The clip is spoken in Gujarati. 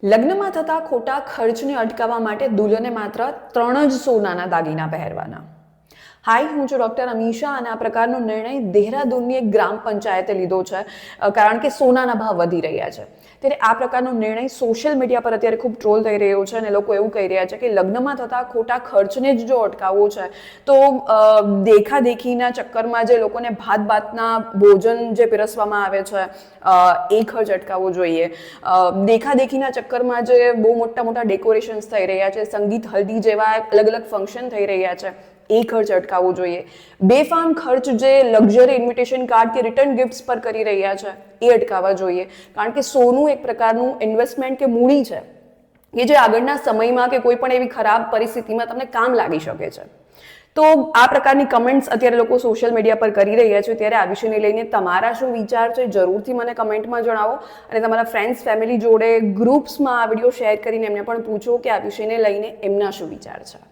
લગ્નમાં થતા ખોટા ખર્ચને અટકાવવા માટે દુલ્હને માત્ર 3 જ સોનાના દાગીના પહેરવાના. હાય, હું છું ડૉક્ટર અમીશા અને આ પ્રકારનો નિર્ણય દેહરાદૂનની એક ગ્રામ પંચાયતે લીધો છે કારણ કે સોનાના ભાવ વધી રહ્યા છે. ત્યારે આ પ્રકારનો નિર્ણય સોશિયલ મીડિયા પર અત્યારે ખૂબ ટ્રોલ થઈ રહ્યો છે અને લોકો એવું કહી રહ્યા છે કે લગ્નમાં થતા ખોટા ખર્ચને જ જો અટકાવવો છે તો દેખાદેખીના ચક્કરમાં જે લોકોને ભાતના ભોજન જે પીરસવામાં આવે છે એ ખર્ચ અટકાવવો જોઈએ. દેખાદેખીના ચક્કરમાં જે બહુ મોટા ડેકોરેશન્સ થઈ રહ્યા છે, સંગીત હલ્દી જેવા અલગ અલગ ફંક્શન થઈ રહ્યા છે, એ ખર્ચ અટકાવવો જોઈએ. બેફામ ખર્ચ જે લક્ઝરી ઇન્વિટેશન કાર્ડ કે રિટર્ન ગિફ્ટ્સ પર કરી રહ્યા છે એ અટકાવવા જોઈએ. કારણ કે સોનું એક પ્રકારનું ઇન્વેસ્ટમેન્ટ કે મૂડી છે કે જે આગળના સમયમાં કે કોઈ પણ એવી ખરાબ પરિસ્થિતિમાં તમને કામ લાગી શકે છે. તો આ પ્રકારની કમેન્ટ્સ અત્યારે લોકો સોશિયલ મીડિયા પર કરી રહ્યા છે. ત્યારે આ વિષયને લઈને તમારા શું વિચાર છે જરૂરથી મને કમેન્ટમાં જણાવો અને તમારા ફ્રેન્ડ્સ ફેમિલી જોડે ગ્રુપ્સમાં આ વિડીયો શેર કરીને એમને પણ પૂછો કે આ વિષયને લઈને એમના શું વિચાર છે.